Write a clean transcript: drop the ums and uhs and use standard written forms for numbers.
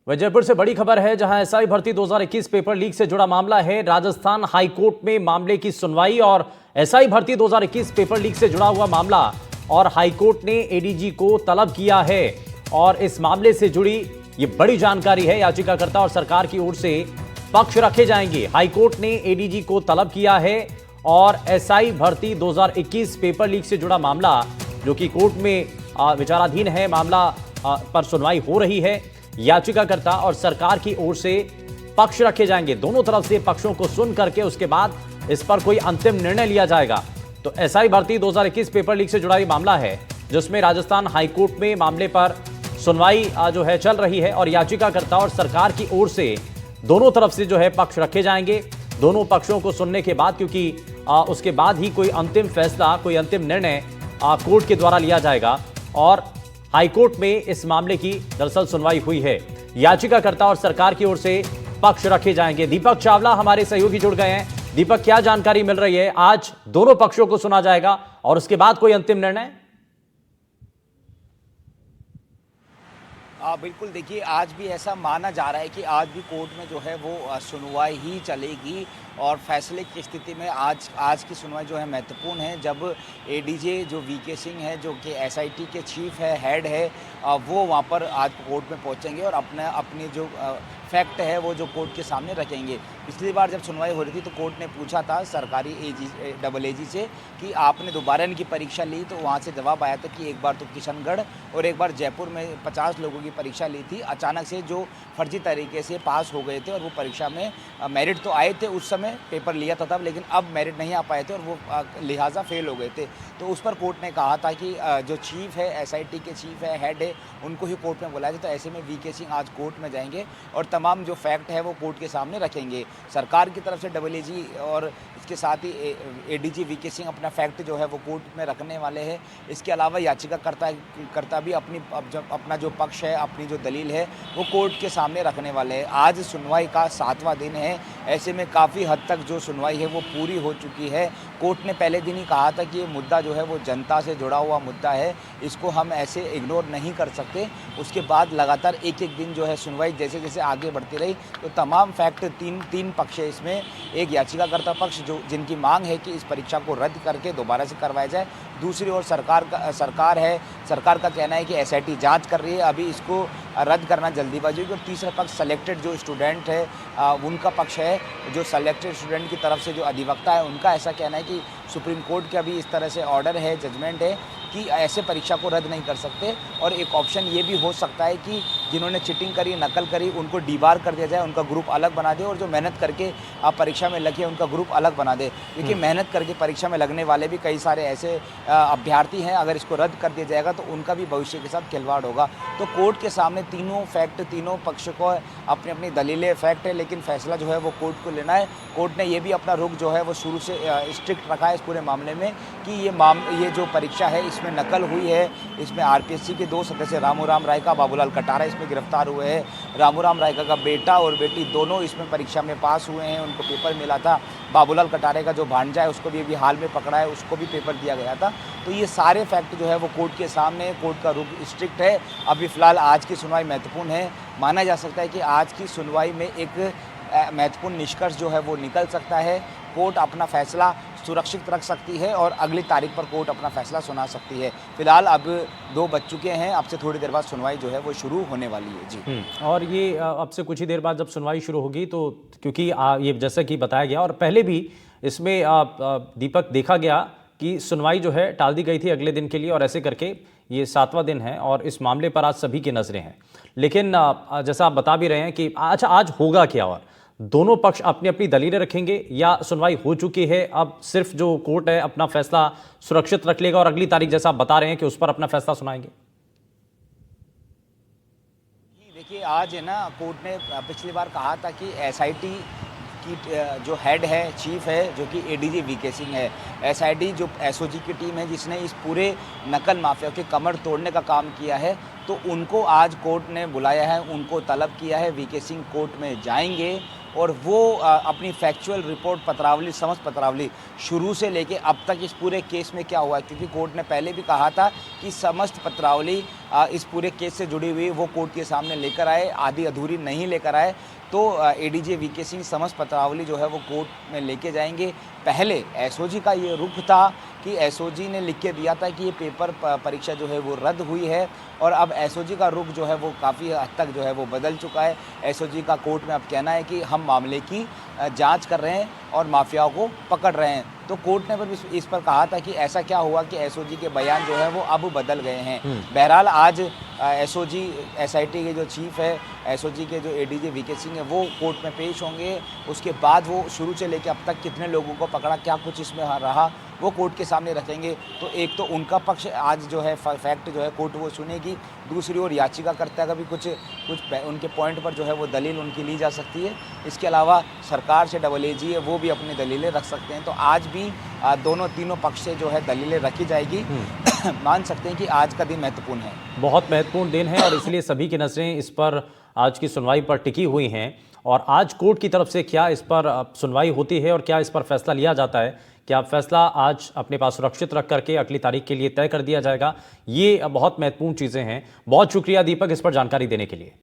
जयपुर से बड़ी खबर है, जहां एसआई भर्ती 2021 पेपर लीक से जुड़ा मामला है। राजस्थान हाईकोर्ट में मामले की सुनवाई और एसआई भर्ती 2021 पेपर लीक से जुड़ा हुआ मामला और हाईकोर्ट ने एडीजी को तलब किया है। और इस मामले से जुड़ी ये बड़ी जानकारी है। याचिकाकर्ता और सरकार की ओर से पक्ष रखे जाएंगे। हाईकोर्ट ने एडीजी को तलब किया है और एसआई भर्ती 2021 पेपर लीक से जुड़ा मामला जो कि कोर्ट में विचाराधीन है, मामला पर सुनवाई हो रही है। याचिकाकर्ता और सरकार की ओर से पक्ष रखे जाएंगे। दोनों तरफ से पक्षों को सुन करके उसके बाद इस पर कोई अंतिम निर्णय लिया जाएगा। तो एसआई भर्ती 2021 पेपर लीक से जुड़ा ये मामला है, जिसमें राजस्थान हाईकोर्ट में मामले पर सुनवाई जो है चल रही है और याचिकाकर्ता और सरकार की ओर से दोनों तरफ से जो है पक्ष रखे जाएंगे। दोनों पक्षों को सुनने के बाद, क्योंकि उसके बाद ही कोई अंतिम फैसला, कोई अंतिम निर्णय कोर्ट के द्वारा लिया जाएगा। और हाईकोर्ट में इस मामले की दरअसल सुनवाई हुई है। याचिकाकर्ता और सरकार की ओर से पक्ष रखे जाएंगे। दीपक चावला हमारे सहयोगी जुड़ गए हैं। दीपक, क्या जानकारी मिल रही है? आज दोनों पक्षों को सुना जाएगा और उसके बाद कोई अंतिम निर्णय? बिल्कुल, देखिए आज भी ऐसा माना जा रहा है कि आज भी कोर्ट में जो है वो सुनवाई ही चलेगी और फैसले की स्थिति में आज की सुनवाई जो है महत्वपूर्ण है। जब एडीजे जो वीके सिंह है, जो कि एसआईटी के चीफ है, हेड है, वो वहाँ पर आज कोर्ट में पहुँचेंगे और अपनी जो फैक्ट है वो जो कोर्ट के सामने रखेंगे। पिछली बार जब सुनवाई हो रही थी तो कोर्ट ने पूछा था सरकारी डबल एजी से कि आपने दोबारा इनकी परीक्षा ली, तो वहाँ से जवाब आया था कि एक बार तो किशनगढ़ और एक बार जयपुर में 50 लोगों की परीक्षा ली थी। अचानक से जो फर्जी तरीके से पास हो गए थे और वो परीक्षा में मेरिट तो आए थे, उस समय पेपर लिया था तब, लेकिन अब मेरिट नहीं आ पाए थे और वो लिहाजा फेल हो गए थे। तो उस पर कोर्ट ने कहा था कि जो चीफ है, एसआईटी के चीफ है, हेड है, उनको ही कोर्ट में बुलाया जाए। तो ऐसे में वीके सिंह आज कोर्ट में जाएंगे और तमाम जो फैक्ट है वो कोर्ट के सामने रखेंगे। सरकार की तरफ से डबल एजी और इसके साथ ही एडीजी वीके सिंह अपना फैक्ट जो है वो कोर्ट में रखने वाले हैं। इसके अलावा याचिकाकर्ता भी अपना जो पक्ष है, अपनी जो दलील है वो कोर्ट के सामने रखने वाले हैं। आज सुनवाई का 7वां दिन है। ऐसे में काफ़ी हद तक जो सुनवाई है वो पूरी हो चुकी है। कोर्ट ने पहले दिन ही कहा था कि ये मुद्दा जो है वो जनता से जुड़ा हुआ मुद्दा है, इसको हम ऐसे इग्नोर नहीं कर सकते। उसके बाद लगातार एक दिन जो है सुनवाई जैसे जैसे आगे बढ़ती रही तो तमाम फैक्ट तीन पक्ष है इसमें। एक याचिकाकर्ता पक्ष जिनकी मांग है कि इस परीक्षा को रद्द करके दोबारा से करवाया जाए। दूसरी ओर सरकार का कहना है कि एसआईटी जांच कर रही है, अभी इसको रद्द करना जल्दीबाजी होगी। और तीसरा पक्ष सेलेक्टेड जो स्टूडेंट है उनका पक्ष है। जो सेलेक्टेड स्टूडेंट की तरफ से जो अधिवक्ता है उनका ऐसा कहना है कि सुप्रीम कोर्ट का भी इस तरह से ऑर्डर है, जजमेंट है कि ऐसे परीक्षा को रद्द नहीं कर सकते। और एक ऑप्शन ये भी हो सकता है कि जिन्होंने चीटिंग करी, नकल करी, उनको डीबार कर दिया जाए, उनका ग्रुप अलग बना दे, और जो मेहनत करके परीक्षा में लगे उनका ग्रुप अलग बना दे। क्योंकि मेहनत करके परीक्षा में लगने वाले भी कई सारे ऐसे अभ्यर्थी हैं, अगर इसको रद्द कर दिया जाएगा तो उनका भी भविष्य के साथ खिलवाड़ होगा। तो कोर्ट के सामने तीनों फैक्ट, तीनों पक्ष को अपनी अपनी दलीलें, फैक्ट है, लेकिन फैसला जो है वो कोर्ट को लेना है। कोर्ट ने ये भी अपना रुख जो है वो शुरू से स्ट्रिक्ट रखा है इस पूरे मामले में कि ये जो परीक्षा है इसमें नकल हुई है। इसमें आरपीएससी के 2 सदस्य रामूराम रायका, बाबूलाल कटारा इसमें गिरफ्तार हुए हैं। रामूराम रायका का बेटा और बेटी दोनों इसमें परीक्षा में पास हुए हैं, उनको पेपर मिला था। बाबूलाल कटारे का जो भांजा है उसको भी अभी हाल में पकड़ा है, उसको भी पेपर दिया गया था। तो ये सारे फैक्ट जो है वो कोर्ट के सामने, कोर्ट का रुख स्ट्रिक्ट है। अभी फिलहाल आज की सुनवाई महत्वपूर्ण है। माना जा सकता है कि आज की सुनवाई में एक महत्वपूर्ण निष्कर्ष जो है वो निकल सकता है। कोर्ट अपना फैसला सुरक्षित रख सकती है और अगली तारीख पर कोर्ट अपना फैसला सुना सकती है। फिलहाल अब 2 बज चुके हैं, अब से थोड़ी देर बाद सुनवाई जो है वो शुरू होने वाली है। जी और ये अब से कुछ ही देर बाद जब सुनवाई शुरू होगी तो क्योंकि ये जैसा कि बताया गया और पहले भी इसमें दीपक देखा गया कि सुनवाई जो है टाल दी गई थी अगले दिन के लिए, और ऐसे करके ये 7वां दिन है और इस मामले पर आज सभी की नजरें हैं। लेकिन जैसा आप बता भी रहे हैं कि अच्छा आज होगा क्या, और दोनों पक्ष अपनी अपनी दलीलें रखेंगे या सुनवाई हो चुकी है, अब सिर्फ जो कोर्ट है अपना फैसला सुरक्षित रख लेगा और अगली तारीख जैसा आप बता रहे हैं कि उस पर अपना फैसला सुनाएंगे? देखिए आज है ना, कोर्ट ने पिछली बार कहा था कि एसआईटी की जो हेड है, चीफ है, जो कि एडीजी वीके सिंह है, एसआईटी जो एसओजी की टीम है जिसने इस पूरे नकल माफिया के कमर तोड़ने का काम किया है, तो उनको आज कोर्ट ने बुलाया है, उनको तलब किया है। वीके सिंह कोर्ट में जाएंगे और वो अपनी फैक्चुअल रिपोर्ट पत्रावली, समस्त पत्रावली शुरू से लेके अब तक इस पूरे केस में क्या हुआ है, क्योंकि कोर्ट ने पहले भी कहा था कि समस्त पत्रावली इस पूरे केस से जुड़ी हुई वो कोर्ट के सामने लेकर आए, आधी अधूरी नहीं लेकर आए। तो एडीजे वीके सिंह समस्त पत्रावली जो है वो कोर्ट में लेके जाएंगे। पहले एसओजी का ये रुख था कि एसओजी ने लिख के दिया था कि ये पेपर परीक्षा जो है वो रद्द हुई है, और अब एसओजी का रुख जो है वो काफ़ी हद तक जो है वो बदल चुका है। एसओजी का कोर्ट में अब कहना है कि हम मामले की जांच कर रहे हैं और माफियाओं को पकड़ रहे हैं। तो कोर्ट ने पर इस पर कहा था कि ऐसा क्या हुआ कि एसओजी के बयान जो है वो अब बदल गए हैं। बहरहाल आज एसओजी एसआईटी के जो चीफ है, एसओजी के जो एडीजे वीके सिंह है, वो कोर्ट में पेश होंगे। उसके बाद वो शुरू से लेकर अब तक कितने लोगों को पकड़ा, क्या कुछ इसमें रहा, वो कोर्ट के सामने रखेंगे। तो एक तो उनका पक्ष आज जो है फैक्ट जो है कोर्ट वो सुनेगी, दूसरी ओर याचिकाकर्ता का भी कुछ उनके पॉइंट पर जो है वो दलील उनकी ली जा सकती है। इसके अलावा सरकार से डबल एजी है, वो भी अपनी दलीलें रख सकते हैं। तो आज भी तीनों पक्ष से जो है दलीलें रखी जाएगी। मान सकते हैं कि आज का दिन महत्वपूर्ण है, बहुत महत्वपूर्ण दिन है, और इसलिए सभी की नजरें इस पर आज की सुनवाई पर टिकी हुई हैं। और आज कोर्ट की तरफ से क्या इस पर सुनवाई होती है और क्या इस पर फैसला लिया जाता है, क्या फैसला आज अपने पास सुरक्षित रख करके अगली तारीख के लिए तय कर दिया जाएगा, ये बहुत महत्वपूर्ण चीज़ें हैं। बहुत शुक्रिया दीपक इस पर जानकारी देने के लिए।